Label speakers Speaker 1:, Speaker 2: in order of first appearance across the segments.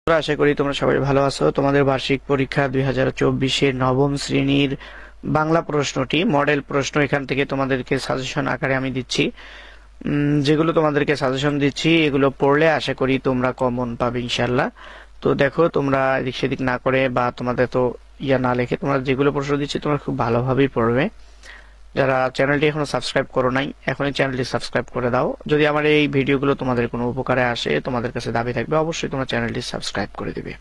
Speaker 1: আশা করি তোমরা সবাই ভালো আছো। তোমাদের বার্ষিক পরীক্ষা 2024-এর নবম শ্রেণীর বাংলা প্রশ্নটি মডেল প্রশ্ন এখান থেকে তোমাদেরকে সাজেশন আকারে আমি দিচ্ছি। যেগুলো তোমাদেরকে সাজেশন দিচ্ছি এগুলো পড়লে আশা করি তোমরা কমন পাবে ইনশাল্লাহ। তো দেখো, তোমরা এদিক সেদিক না করে বা তোমাদের তো না লিখে তোমরা যেগুলো প্রশ্ন দিচ্ছি তোমরা খুব ভালোভাবেই পড়বে। যারা চ্যানেলটি এখনো সাবস্ক্রাইব করো নাই, এখনই চ্যানেলটি সাবস্ক্রাইব করে দাও। যদি আমার এই ভিডিওগুলো তোমাদের কোনো উপকারে আসে, তোমাদের কাছে দাবি থাকবে অবশ্যই তোমরা চ্যানেলটি সাবস্ক্রাইব করে দিবে।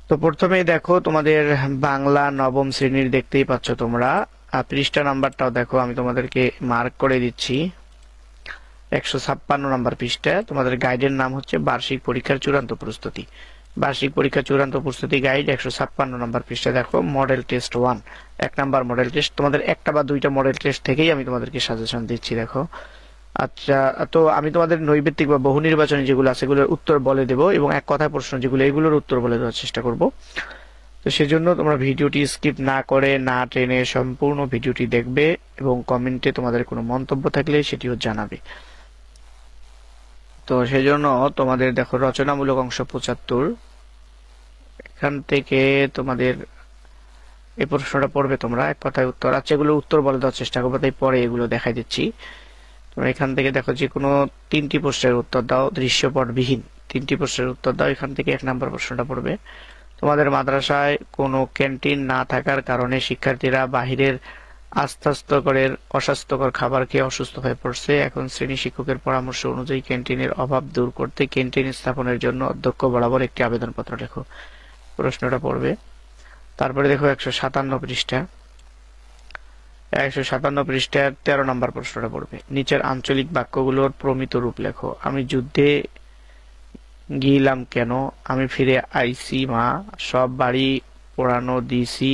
Speaker 1: তো প্রথমেই দেখো, তোমাদের বাংলা নবম শ্রেণীর দেখতেই পাচ্ছ তোমরা। পৃষ্ঠা নাম্বারটাও দেখো, আমি তোমাদেরকে মার্ক করে দিচ্ছি। 156 নম্বর পৃষ্ঠা। তোমাদের গাইডের নাম হচ্ছে বার্ষিক পরীক্ষার চূড়ান্ত প্রস্তুতি। বার্ষিক পরীক্ষা চূড়ান্ত প্রস্তুতি গাইড 156 নম্বর পৃষ্ঠা। দেখো, model test 1, 1 number model test. তোমাদের একটা বা দুইটা মডেল টেস্ট থেকেই আমি তোমাদেরকে সাজেশন দিচ্ছি। দেখো, আচ্ছা, তো আমি তোমাদের নৈবেত্তিক বা বহু নির্বাচনী যেগুলো আছে সেগুলোর উত্তর বলে দেব এবং এক কথায় প্রশ্ন যেগুলো এগুলোর উত্তর বলে দেওয়ার চেষ্টা করব। তো সেজন্য তোমরা ভিডিওটি স্কিপ না করে না টেনে সম্পূর্ণ ভিডিওটি দেখবে এবং কমেন্টে তোমাদের কোনো মন্তব্য থাকলে সেটিও জানাবে। তো সেজন্য তোমাদের দেখো, রচনামূলক অংশ 75, এখান থেকে তোমাদের এই প্রশ্নটা পড়বে তোমরা, এক কথায় উত্তর। আচ্ছা, এগুলো উত্তর বলে দেওয়ার চেষ্টা করবো, তাই পরে এগুলো দেখাই দিচ্ছি। তোমরা এখান থেকে দেখো, যে কোনো 3টি প্রশ্নের উত্তর দাও, দৃশ্যপটবিহীন 3টি প্রশ্নের উত্তর দাও। এখান থেকে 1 নম্বর প্রশ্নটা পড়বে। তোমাদের মাদ্রাসায় কোনো ক্যান্টিন না থাকার কারণে শিক্ষার্থীরা বাহিরের অস্বাস্থ্যকর খাবার খেয়ে অসুস্থ হয়ে পড়ছে। এখন শ্রেণী শিক্ষকের পরামর্শ অনুযায়ী ক্যান্টিনের অভাব দূর করতে ক্যান্টিন স্থাপনের জন্য অধ্যক্ষ বরাবর একটি আবেদনপত্র লেখো। প্রশ্নটা পড়বে। তারপরে দেখো 157 পৃষ্ঠা। 157 পৃষ্ঠার 13 নম্বর প্রশ্নটা পড়বে। নিচের আঞ্চলিক বাক্যগুলোর প্রমিত রূপ লেখো। আমি যুদ্ধে গিলাম কেন, আমি ফিরে আইছি মা, সব বাড়ি পোড়ানো দিছি,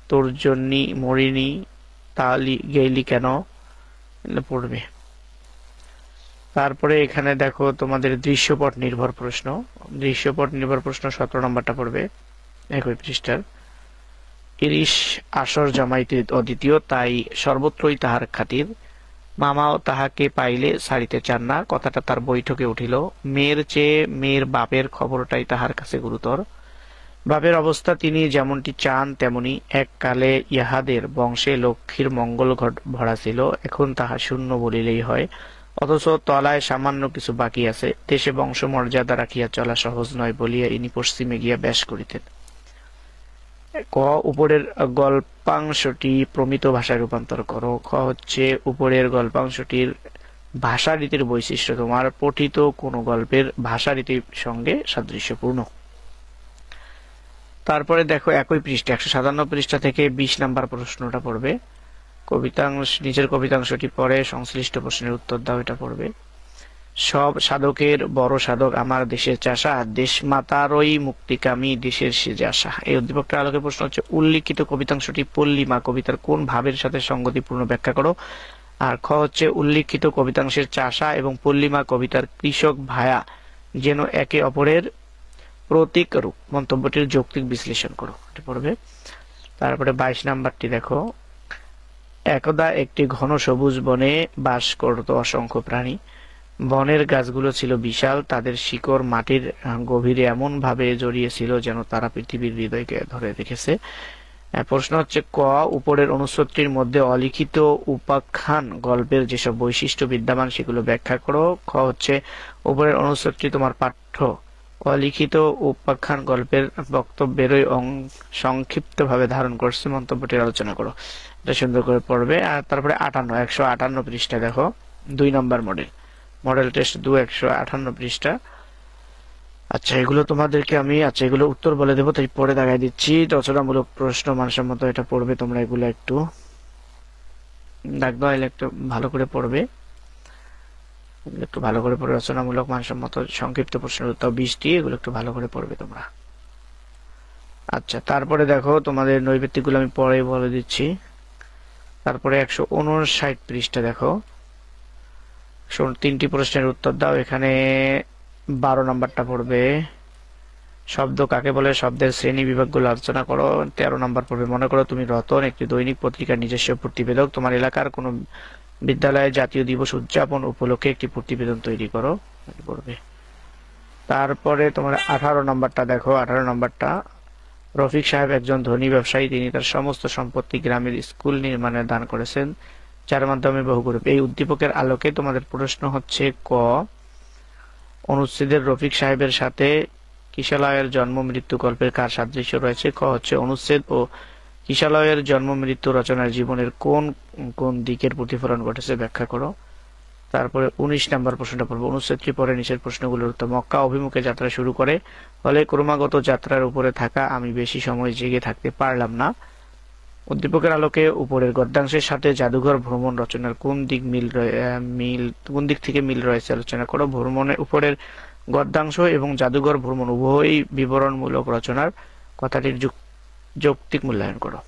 Speaker 1: তোর জন্যি মরিনি, তালি গেইলি কেন, পড়বে। তারপরে এখানে দেখো, তোমাদের দৃশ্যপট নির্ভর প্রশ্ন। দৃশ্যপট নির্ভর প্রশ্ন 17 নম্বরটা পড়বে একই পৃষ্ঠার। ইরিশ আসর জমাইতে অদ্বিতীয়, তাই সর্বত্রই তাহার খাতির, মামাও তাহাকে পাইলে ছাড়িতে চান না, কথাটা তার বৈঠকে উঠিল। মেয়ের চেয়ে মেয়ের বাপের খবরটাই তাহার কাছে গুরুতর। বাপের অবস্থা তিনি যেমনটি চান তেমনি। এককালে ইহাদের বংশে লক্ষ্মীর মঙ্গল ভরা ছিল, এখন তাহা শূন্য বলিলেই হয়। অথচ তলায় সামান্য কিছু বাকি আছে। দেশে বংশ মর্যাদা রাখিয়া চলা সহজ নয় বলিয়া ইনি পশ্চিমে গিয়া ব্যাস করিতেন। ক, উপরের গল্পাংশটি প্রমিত ভাষায় রূপান্তর করো। খ হচ্ছে, উপরের গল্পাংশটির ভাষারীতির বৈশিষ্ট্য তোমার পঠিত কোন গল্পের ভাষারীতির সঙ্গে সাদৃশ্যপূর্ণ। তারপরে দেখো, একই পৃষ্ঠা 157 পৃষ্ঠা থেকে 20 নাম্বার প্রশ্নটা পড়বে। নিচের কবিতাংশটি পড়ে সংশ্লিষ্ট প্রশ্নের উত্তর দাও, এটা পড়বে। সব সাধকের বড় সাধক আমার দেশের চাষা, দেশ মাতারই মুক্তিকামী, দেশের সেজে আসা। এই উদ্দীপকটার আলোকে প্রশ্ন হচ্ছে, উল্লিখিত কবিতাংশটি পল্লিমা কবিতার কোন ভাবের সাথে সঙ্গতিপূর্ণ ব্যাখ্যা করো। আর খ হচ্ছে, উল্লিখিত কবিতাংশের চাষা এবং পল্লিমা কবিতার কৃষক ভায়া যেন একে অপরের প্রতীক রূপ, মন্তব্যটির যৌক্তিক বিশ্লেষণ করো, এটা পড়বে। তারপরে 22 নাম্বারটি দেখো। একদা একটি ঘন সবুজ বনে বাস করত অসংখ্য প্রাণী। বনের গাছগুলো ছিল বিশাল, তাদের শিকড় মাটির গভীরে এমন ভাবে জড়িয়েছিল যেন তারা পৃথিবীর হৃদয়কে ধরে রেখেছে। প্রশ্ন হচ্ছে, ক, উপরের অনুচ্ছেদটির মধ্যে অলিখিত উপাখ্যান গল্পের যেসব বৈশিষ্ট্য বিদ্যমান সেগুলো ব্যাখ্যা করো। খ হচ্ছে, উপরের অনুচ্ছেদটি তোমার পাঠ্য অলিখিত উপাখ্যান গল্পের বক্তব্যেরই সংক্ষিপ্তভাবে ধারণ করছে, মন্তব্যটির আলোচনা করো, এটা সুন্দর করে পড়বে। আর তারপরে 158 পৃষ্ঠা দেখো, 2 নম্বর মডেল টেস্ট 2, 158 পৃষ্ঠা। আচ্ছা, এগুলো তোমাদেরকে আমি এগুলো উত্তর বলে দেবো, তাই পরে দেখাই দিচ্ছি। রচনামূলক প্রশ্ন মানসম্মত, এটা পড়বে তোমরা। এগুলো একটু দেখবা, একটু ভালো করে পড়বে, একটু ভালো করে পড়ে। রচনামূলক মানসম্মত সংক্ষিপ্ত প্রশ্নের উত্তর 20টি, এগুলো একটু ভালো করে পড়বে তোমরা। আচ্ছা, তারপরে দেখো, তোমাদের নৈবেত্তিকগুলো আমি পরে বলে দিচ্ছি। তারপরে 159 পৃষ্ঠা দেখো, 3টি প্রশ্নের উত্তর দাও। এখানে 12 নম্বরটা পড়বে। শব্দ কাকে বলে, শব্দের শ্রেণী বিভাগগুলো আলোচনা করো। 13 নম্বর পড়বে। মনে করো তুমি রতন, একটি দৈনিক পত্রিকার নিজস্ব প্রতিবেদক। তোমার এলাকার কোনো বিদ্যালয়ে জাতীয় দিবস উদযাপন উপলক্ষে একটি প্রতিবেদন তৈরি করো, পড়বে। তারপরে তোমার 18 নম্বরটা দেখো। 18 নম্বরটা, রফিক সাহেব একজন ধনী ব্যবসায়ী। তিনি তার সমস্ত সম্পত্তি গ্রামের স্কুল নির্মাণে দান করেছেন, যার মাধ্যমে বহু গরিব। এই উদ্দীপকের আলোকে তোমাদের প্রশ্ন হচ্ছে ক, অনুচ্ছেদের রফিক সাহেবের সাথে কিশলয়ের জন্ম মৃত্যু গল্পের কার সাদৃশ্য রয়েছে? ক হচ্ছে, অনুচ্ছেদ ও কিশলয়ের জন্ম মৃত্যু রচনার জীবনের কোন কোন দিকের প্রতিফলন ঘটেছে ব্যাখ্যা করো। তারপরে 19 নম্বর প্রশ্নটা পড়বো। অনুচ্ছেদটি পরে নিচের প্রশ্নগুলোর উত্তর। মক্কা অভিমুখে যাত্রা শুরু করে, ফলে ক্রমাগত যাত্রার উপরে থাকা আমি বেশি সময় জেগে থাকতে পারলাম না। উদ্দীপকের আলোকে উপরের গদ্যাংশের সাথে জাদুঘর ভ্রমণ রচনার কোন দিক থেকে মিল রয়েছে আলোচনা করো। উপরের গদ্যাংশ এবং জাদুঘর ভ্রমণ উভয়ই বিবরণমূলক রচনার, কথাটির যৌক্তিক মূল্যায়ন করো।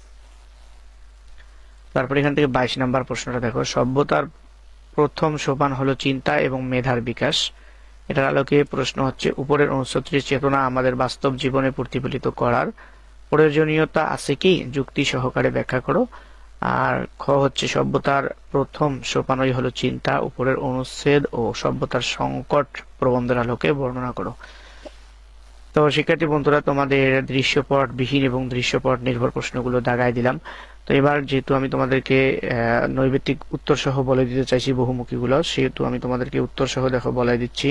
Speaker 1: তারপর এখান থেকে 22 নম্বর প্রশ্নটা দেখো। সভ্যতার প্রথম সোপান হলো চিন্তা এবং মেধার বিকাশ। এটার আলোকে প্রশ্ন হচ্ছে, উপরের অনুচ্ছেদটির চেতনা আমাদের বাস্তব জীবনে প্রতিফলিত করার প্রয়োজনীয়তা আছে কি? যুক্তি সহকারে ব্যাখ্যা করো। আর খ হচ্ছে, সভ্যতার প্রথম সোপানই হলো চিন্তা। উপরের অনুচ্ছেদ ও সভ্যতার সংকট প্রবন্ধের আলোকে বর্ণনা করো। তো শিক্ষার্থী বন্ধুরা, তোমাদের দৃশ্যপট বিহীন এবং দৃশ্যপট নির্ভর প্রশ্নগুলো দাগায় দিলাম। তো এবার যেহেতু আমি তোমাদেরকে নৈবেত্তিক উত্তর সহ বলে দিতে চাইছি বহুমুখীগুলো, সেহেতু আমি তোমাদেরকে উত্তর সহ দেখো বলে দিচ্ছি।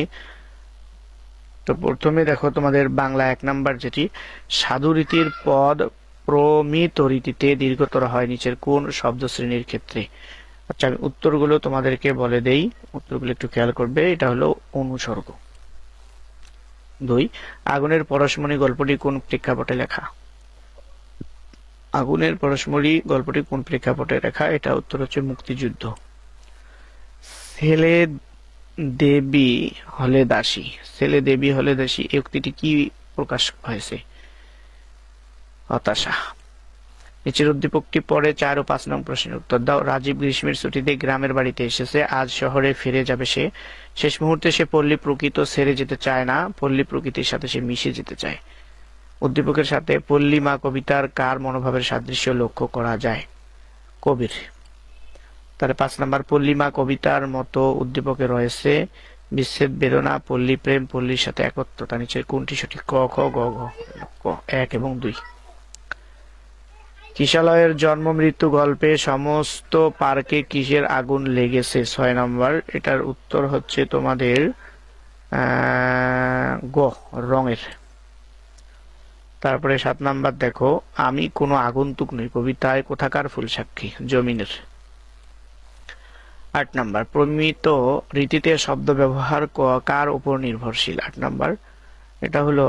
Speaker 1: তো প্রথমে দেখো, তোমাদের বাংলা 1 নাম্বার যেটি, সাধু রীতির পদ প্রমিত রীতিতে দীর্ঘতর হয় নিচের কোন শব্দ শ্রেণীর ক্ষেত্রে? আচ্ছা, আমি উত্তরগুলো তোমাদেরকে বলে দেই, উত্তরগুলো একটু খেয়াল করবে। এটা হলো অনুসর্গ। 2, আগুনের পরশমণি গল্পটি কোন প্রেক্ষাপটে লেখা? আগুনের পরশমণি গল্পটি কোন প্রেক্ষাপটে লেখা? এটা উত্তর হচ্ছে মুক্তিযুদ্ধ। ছেলে দেবী হলে দাসী, ছেলে দেবী হলে দাসী, এই উক্তিটি কি প্রকাশ হয়েছে? হতাশা। নিচের উদ্দীপকটি পড়ে 4 ও 5 নং প্রশ্নের উত্তর দাও। রাজীব গ্রীষ্মের ছুটিতে গ্রামের বাড়িতে এসেছে, আজ শহরে ফিরে যাবে সে। শেষ মুহূর্তে সে পল্লী প্রকৃত ছেড়ে যেতে চায় না, পল্লী প্রকৃতির সাথে সে মিশে যেতে চায়। উদ্দীপকের সাথে পল্লী মা কবিতার কার মনোভাবের সাদৃশ্য লক্ষ্য করা যায়? কবির। তাহলে 5 নাম্বার, পল্লী মা কবিতার মতো উদ্দীপকে রয়েছে বিচ্ছেদ বেদনা, পল্লী প্রেম, পল্লীর সাথে একত্রতা। নিচের কোনটি সঠিক? ক, খ, গ, ঘ। 1 এবং 2। কিশলয়ের জন্ম মৃত্যু গল্পে সমস্ত পার্কে কিসের আগুন লেগেছে? 6 নাম্বার, এটার উত্তর হচ্ছে তোমাদের গ, রঙের। তারপরে 7 নাম্বার দেখো, আমি কোনো আগন্তুক নই কবিতায় কোথাকার ফুল সাক্ষী? জমিনের। 8 নাম্বার, প্রমিত রীতিতে শব্দ ব্যবহার কার উপর নির্ভরশীল? 8 নাম্বার, এটা হলো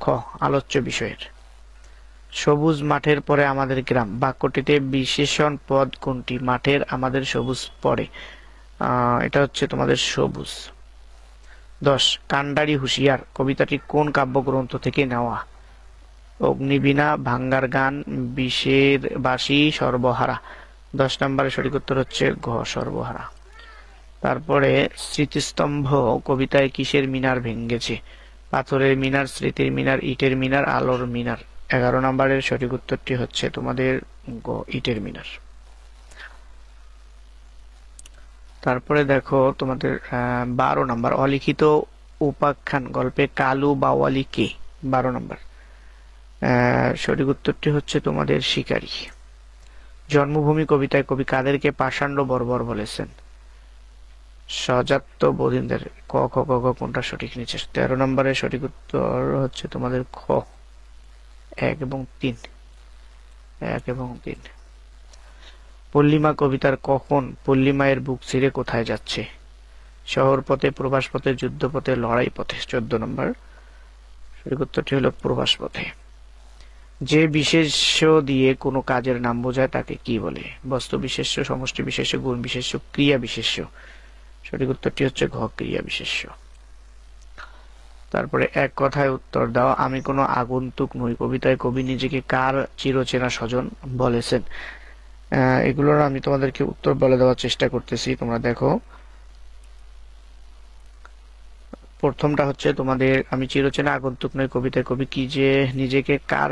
Speaker 1: খ, আলোচ্য বিষয়ের। সবুজ মাঠের পরে আমাদের গ্রাম বাক্যটিতে বিশেষণ পদ কোনটি? মাঠের আমাদের সবুজ পড়ে, এটা হচ্ছে তোমাদের সবুজ। 10, কান্ডারি হুঁশিয়ার কবিতাটি কোন কাব্যগ্রন্থ থেকে নেওয়া? অগ্নিবীণা, ভাঙ্গার গান, বিষের বাসি, সর্বহারা। 10 নম্বরের সঠিক উত্তর হচ্ছে ঘ, সর্বহারা। তারপরে স্মৃতিস্তম্ভ কবিতায় কিসের মিনার ভেঙেছে? পাথরের মিনার, স্মৃতির মিনার, ইটের মিনার, আলোর মিনার। 11 নম্বরের সঠিক উত্তরটি হচ্ছে তোমাদের গ, ইটের মিনার। তারপরে দেখো তোমাদের 12 নম্বর, অলিখিত উপাখ্যান গল্পে কালু বাওয়ালি কে? 12 নম্বর, সঠিক উত্তরটি হচ্ছে তোমাদের শিকারী। জন্মভূমি কবিতায় কবি কাদেরকে পাষাণ্ড বর্বর বলেছেন? সজাত্য বোধিনদের। ক, খ, গ, ঘ কোনটা সঠিক? নিচে 13 নম্বরের সঠিক উত্তর হচ্ছে তোমাদের খ, 1 এবং 3। 1 এবং 3। পল্লীমা কবিতার কখন পল্লীমায়ের বুক ছিঁড়ে কোথায় যাচ্ছে? শহর পথে, প্রবাস পথে, যুদ্ধ পথে, লড়াই পথে। 14 নম্বর, সঠিক উত্তরটি হলো প্রবাস পথে। যে বিশেষ্য দিয়ে কোনো কাজের নাম বোঝায় তাকে কি বলে? বস্তু বিশেষ্য, সমষ্টি বিশেষ্য, গুণ বিশেষ্য, ক্রিয়া বিশেষ্য। সঠিক উত্তরটি হচ্ছে ঘ, ক্রিয়া বিশেষ্য। তারপরে এক কথায় উত্তর দাও। আমি কোনো আগন্তুক নই কবিতায় কবি নিজেকে কার চিরচেনা স্বজন বলেছেন? এগুলোর আমি তোমাদেরকে উত্তর বলে দেওয়ার চেষ্টা করতেছি, তোমরা দেখো। প্রথমটা হচ্ছে তোমাদের, আমি চিরচেনা আগন্তুক নই কবিতায় কবি কি যে নিজেকে কার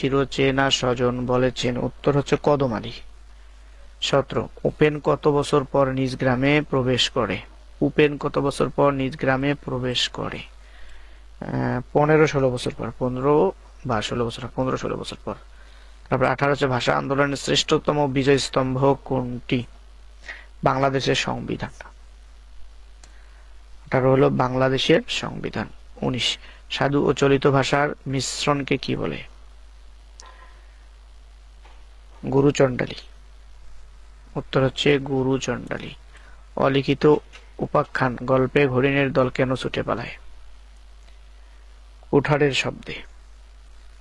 Speaker 1: চিরচেনা স্বজন বলেছেন? উত্তর হচ্ছে কদম আলী। 17, উপেন কত বছর পর নিজ গ্রামে প্রবেশ করে? উপেন কত বছর পর নিজ গ্রামে প্রবেশ করে? 15-16 বছর পর, 15 বা 16 বছর, 15-16 বছর পর। তারপর 18 হচ্ছে ভাষা আন্দোলনের শ্রেষ্ঠতম বিজয় স্তম্ভ কোনটি? বাংলাদেশের সংবিধান। 18 হলো বাংলাদেশের সংবিধান। 19 সাধু ও চলিত ভাষার মিশ্রণকে কি বলে? গুরুচণ্ডালী। উত্তর হচ্ছে গুরুচণ্ডালী। অলিখিত উপাখ্যান গল্পে হরিণের দল কেন ছুটে পালায়? কুঠারের শব্দে।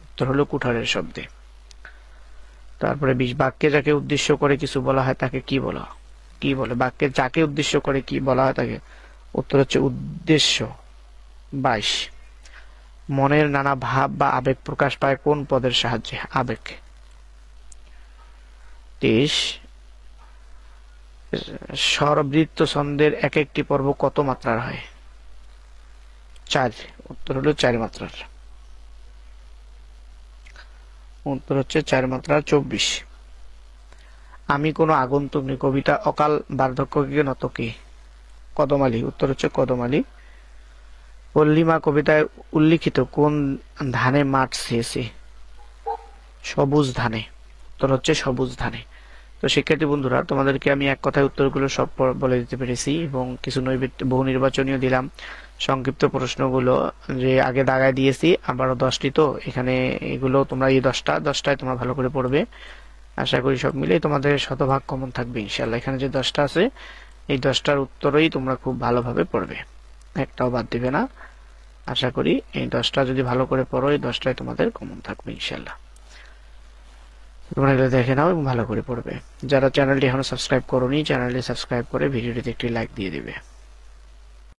Speaker 1: উত্তর হলো কুঠারের শব্দে। তারপরে 20 বাক্যে যাকে উদ্দেশ্য করে কিছু বলা হয় তাকে কি বলা? কি বলে? বাক্যে যাকে উদ্দেশ্য করে কি বলা হয় তাকে? উত্তর হচ্ছে উদ্দেশ্য। 22 মনের নানা ভাব বা আবেগ প্রকাশ পায় কোন পদের সাহায্যে? আবেগ। 23 স্বরবৃত্ত ছন্দের এক একটি পর্ব কত মাত্রার হয়? 4। উত্তর হলো 4 মাত্রার। উত্তর হচ্ছে 4 মাত্রার। 24 আমি কোনো আগন্তুক নই কবিতা অকাল বার্ধক্যকে নত কে? কদমালী। উত্তর হচ্ছে কদমালী। পল্লিমা কবিতায় উল্লিখিত কোন ধানে মাঠ ছেয়েছে? সবুজ ধানে। উত্তর হচ্ছে সবুজ ধানে। তো শিক্ষার্থী বন্ধুরা, তোমাদেরকে আমি এক কথায় উত্তরগুলো সব বলে দিতে পেরেছি এবং কিছু বহু নির্বাচনীয় দিলাম। সংক্ষিপ্ত প্রশ্নগুলো যে আগে দাগায় দিয়েছি, আবারও 10টি, তো এখানে এগুলো তোমরা এই 10টায় তোমরা ভালো করে পড়বে। আশা করি সব মিলেই তোমাদের শতভাগ কমন থাকবে ইনশাল্লাহ। এখানে যে 10টা আছে এই 10টার উত্তরই তোমরা খুব ভালোভাবে পড়বে, একটাও বাদ দিবে না। আশা করি এই 10টা যদি ভালো করে পড়ো এই 10টায় তোমাদের কমন থাকবে ইনশাল্লাহ। তোমরা এগুলো দেখে নাও এবং ভালো করে পড়বে। যারা চ্যানেলটি এখনো সাবস্ক্রাইব করোনি চ্যানেলটি সাবস্ক্রাইব করে ভিডিওটিতে একটি লাইক দিয়ে দিবে।